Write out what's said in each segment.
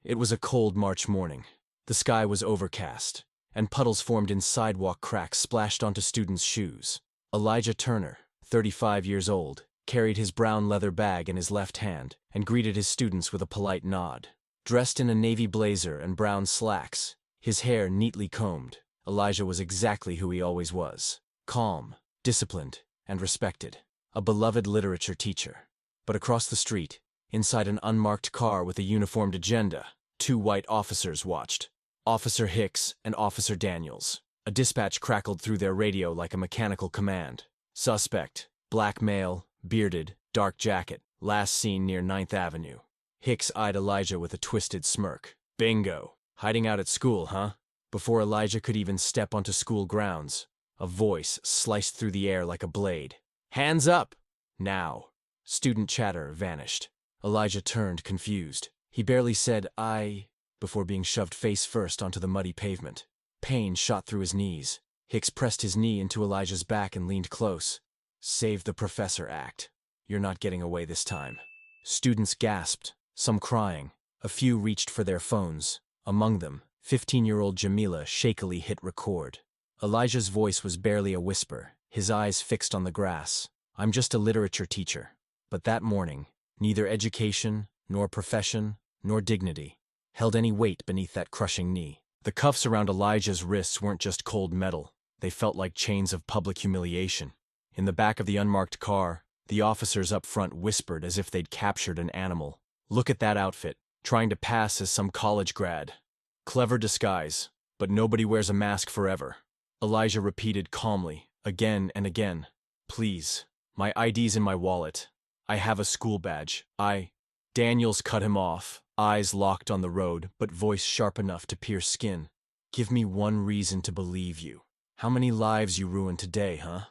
It was a cold March morning. The sky was overcast, and puddles formed in sidewalk cracks splashed onto students' shoes. Elijah Turner, 35 years old, carried his brown leather bag in his left hand and greeted his students with a polite nod. Dressed in a navy blazer and brown slacks, his hair neatly combed, Elijah was exactly who he always was: calm, disciplined, and respected. A beloved literature teacher. But across the street, inside an unmarked car with a uniformed agenda, two white officers watched. Officer Hicks and Officer Daniels. A dispatch crackled through their radio like a mechanical command. Suspect, black male, bearded, dark jacket, last seen near 9th Avenue. Hicks eyed Elijah with a twisted smirk. Bingo. Hiding out at school, huh? Before Elijah could even step onto school grounds, a voice sliced through the air like a blade. Hands up! Now. Student chatter vanished. Elijah turned, confused. He barely said, "I," before being shoved face first onto the muddy pavement. Pain shot through his knees. Hicks pressed his knee into Elijah's back and leaned close. Save the professor act. You're not getting away this time. Students gasped, some crying. A few reached for their phones. Among them, 15-year-old Jamila shakily hit record. Elijah's voice was barely a whisper, his eyes fixed on the grass. I'm just a literature teacher. But that morning, neither education, nor profession, nor dignity held any weight beneath that crushing knee. The cuffs around Elijah's wrists weren't just cold metal. They felt like chains of public humiliation. In the back of the unmarked car, the officers up front whispered as if they'd captured an animal. Look at that outfit, trying to pass as some college grad. Clever disguise, but nobody wears a mask forever. Elijah repeated calmly, again and again. Please, my ID's in my wallet. I have a school badge. Daniels cut him off, eyes locked on the road, but voice sharp enough to pierce skin. Give me one reason to believe you. How many lives you ruined today, huh?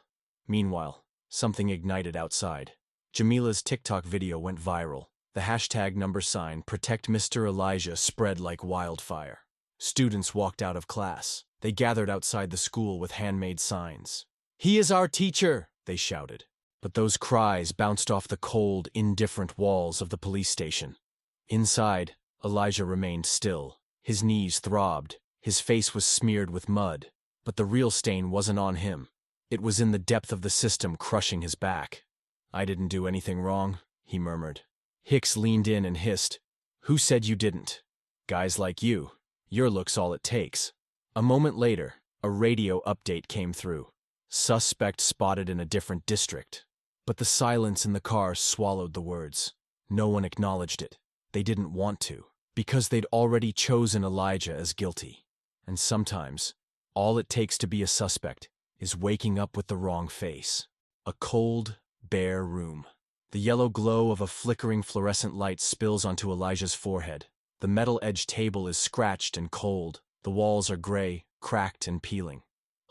Meanwhile, something ignited outside. Jamila's TikTok video went viral. The hashtag #, Protect Mr. Elijah spread like wildfire. Students walked out of class. They gathered outside the school with handmade signs. He is our teacher, they shouted. But those cries bounced off the cold, indifferent walls of the police station. Inside, Elijah remained still. His knees throbbed. His face was smeared with mud. But the real stain wasn't on him. It was in the depth of the system crushing his back. I didn't do anything wrong, he murmured. Hicks leaned in and hissed, Who said you didn't? Guys like you. Your look's all it takes. A moment later, a radio update came through. Suspect spotted in a different district. But the silence in the car swallowed the words. No one acknowledged it. They didn't want to, because they'd already chosen Elijah as guilty. And sometimes, all it takes to be a suspect is waking up with the wrong face. A cold, bare room. The yellow glow of a flickering fluorescent light spills onto Elijah's forehead. The metal-edged table is scratched and cold. The walls are gray, cracked, and peeling.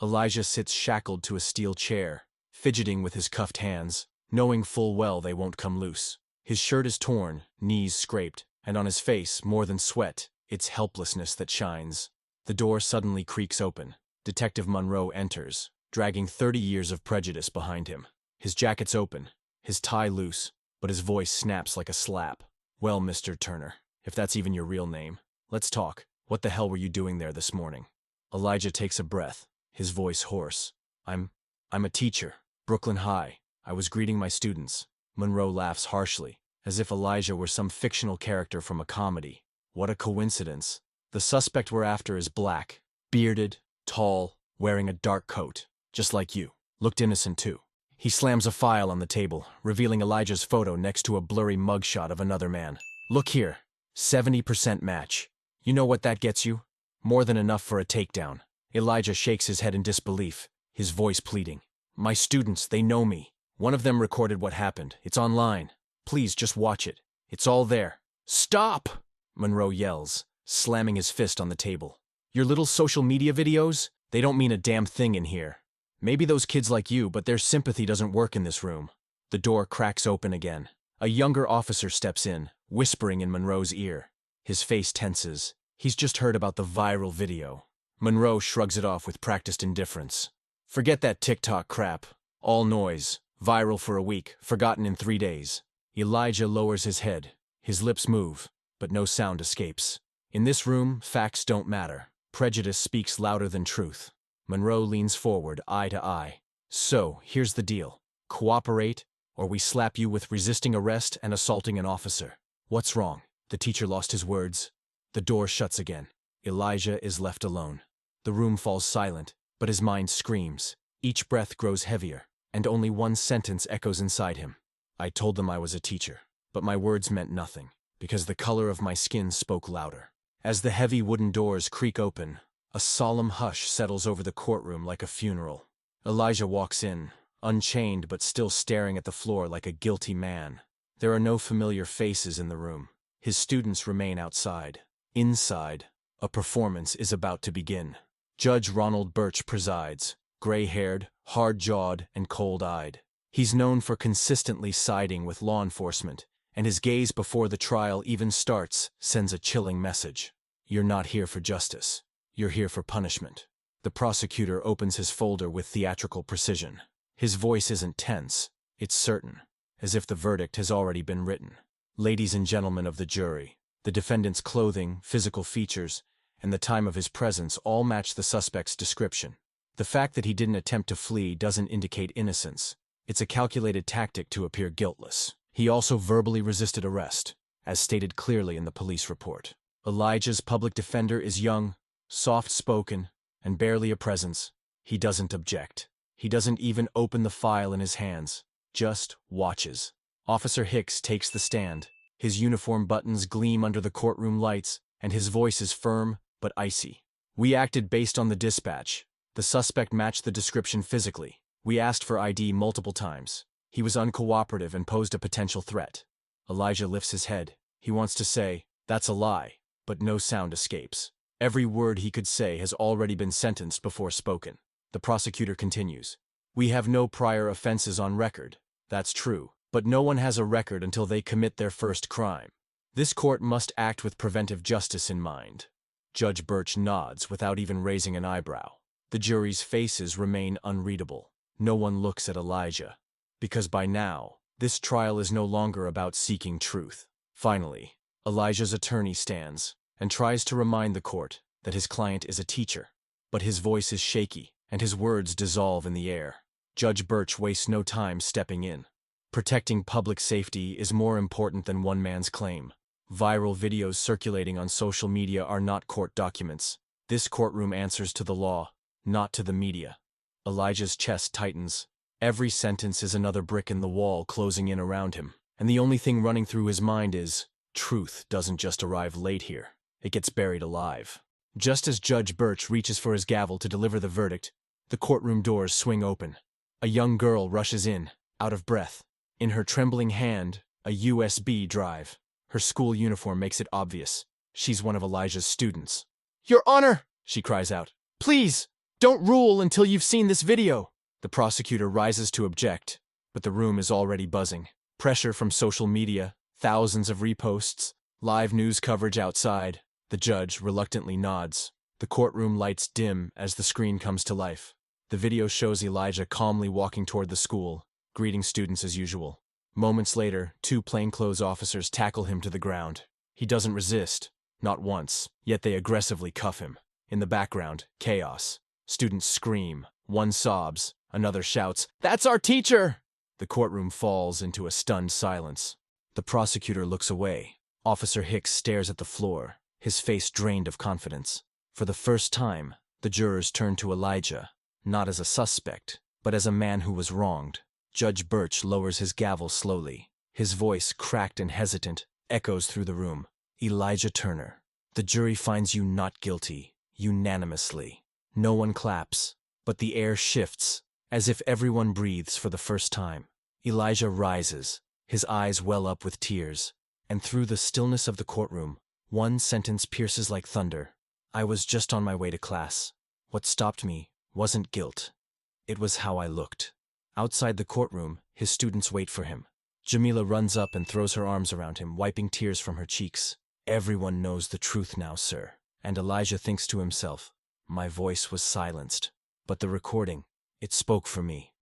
Elijah sits shackled to a steel chair, fidgeting with his cuffed hands, knowing full well they won't come loose. His shirt is torn, knees scraped, and on his face, more than sweat, it's helplessness that shines. The door suddenly creaks open. Detective Monroe enters, dragging 30 years of prejudice behind him. His jacket's open, his tie loose, but his voice snaps like a slap. Well, Mr. Turner, if that's even your real name, let's talk. What the hell were you doing there this morning? Elijah takes a breath, his voice hoarse. I'm a teacher. Brooklyn High. I was greeting my students. Monroe laughs harshly, as if Elijah were some fictional character from a comedy. What a coincidence. The suspect we're after is black, bearded, tall, wearing a dark coat, just like you. Looked innocent too. He slams a file on the table, revealing Elijah's photo next to a blurry mugshot of another man. Look here. 70% match. You know what that gets you? More than enough for a takedown. Elijah shakes his head in disbelief, his voice pleading. My students, they know me. One of them recorded what happened. It's online. Please, just watch it. It's all there. Stop! Monroe yells, slamming his fist on the table. Your little social media videos? They don't mean a damn thing in here. Maybe those kids like you, but their sympathy doesn't work in this room. The door cracks open again. A younger officer steps in, whispering in Monroe's ear. His face tenses. He's just heard about the viral video. Monroe shrugs it off with practiced indifference. Forget that TikTok crap. All noise. Viral for a week. Forgotten in 3 days. Elijah lowers his head. His lips move, but no sound escapes. In this room, facts don't matter. Prejudice speaks louder than truth. Monroe leans forward, eye to eye. So, here's the deal. Cooperate, or we slap you with resisting arrest and assaulting an officer. What's wrong? The teacher lost his words. The door shuts again. Elijah is left alone. The room falls silent, but his mind screams. Each breath grows heavier, and only one sentence echoes inside him. I told them I was a teacher, but my words meant nothing, because the color of my skin spoke louder. As the heavy wooden doors creak open, a solemn hush settles over the courtroom like a funeral. Elijah walks in, unchained but still staring at the floor like a guilty man. There are no familiar faces in the room. His students remain outside. Inside, a performance is about to begin. Judge Ronald Birch presides, gray-haired, hard-jawed, and cold-eyed. He's known for consistently siding with law enforcement, and his gaze before the trial even starts sends a chilling message. You're not here for justice. You're here for punishment. The prosecutor opens his folder with theatrical precision. His voice isn't tense, it's certain, as if the verdict has already been written. Ladies and gentlemen of the jury, the defendant's clothing, physical features, and the time of his presence all match the suspect's description. The fact that he didn't attempt to flee doesn't indicate innocence. It's a calculated tactic to appear guiltless. He also verbally resisted arrest, as stated clearly in the police report. Elijah's public defender is young, soft-spoken, and barely a presence. He doesn't object. He doesn't even open the file in his hands, just watches. Officer Hicks takes the stand. His uniform buttons gleam under the courtroom lights, and his voice is firm but icy. We acted based on the dispatch. The suspect matched the description physically. We asked for ID multiple times. He was uncooperative and posed a potential threat. Elijah lifts his head. He wants to say, "That's a lie," but no sound escapes. Every word he could say has already been sentenced before spoken. The prosecutor continues. We have no prior offenses on record. That's true, but no one has a record until they commit their first crime. This court must act with preventive justice in mind. Judge Birch nods without even raising an eyebrow. The jury's faces remain unreadable. No one looks at Elijah, because by now, this trial is no longer about seeking truth. Finally, Elijah's attorney stands and tries to remind the court that his client is a teacher, but his voice is shaky and his words dissolve in the air. Judge Birch wastes no time stepping in. Protecting public safety is more important than one man's claim. Viral videos circulating on social media are not court documents. This courtroom answers to the law, not to the media. Elijah's chest tightens. Every sentence is another brick in the wall closing in around him, and the only thing running through his mind is, truth doesn't just arrive late here. It gets buried alive. Just as Judge Birch reaches for his gavel to deliver the verdict, the courtroom doors swing open. A young girl rushes in, out of breath. In her trembling hand, a USB drive. Her school uniform makes it obvious. She's one of Elijah's students. "Your Honor!" she cries out. "Please, don't rule until you've seen this video." The prosecutor rises to object, but the room is already buzzing. Pressure from social media, thousands of reposts, live news coverage outside. The judge reluctantly nods. The courtroom lights dim as the screen comes to life. The video shows Elijah calmly walking toward the school, greeting students as usual. Moments later, two plainclothes officers tackle him to the ground. He doesn't resist, not once, yet they aggressively cuff him. In the background, chaos. Students scream. One sobs. Another shouts, "That's our teacher!" The courtroom falls into a stunned silence. The prosecutor looks away. Officer Hicks stares at the floor, his face drained of confidence. For the first time, the jurors turn to Elijah, not as a suspect, but as a man who was wronged. Judge Birch lowers his gavel slowly. His voice, cracked and hesitant, echoes through the room. "Elijah Turner, the jury finds you not guilty, unanimously." No one claps, but the air shifts, as if everyone breathes for the first time. Elijah rises, his eyes well up with tears, and through the stillness of the courtroom, one sentence pierces like thunder. "I was just on my way to class. What stopped me wasn't guilt. It was how I looked." Outside the courtroom, his students wait for him. Jamila runs up and throws her arms around him, wiping tears from her cheeks. "Everyone knows the truth now, sir." And Elijah thinks to himself, "My voice was silenced, but the recording, it spoke for me."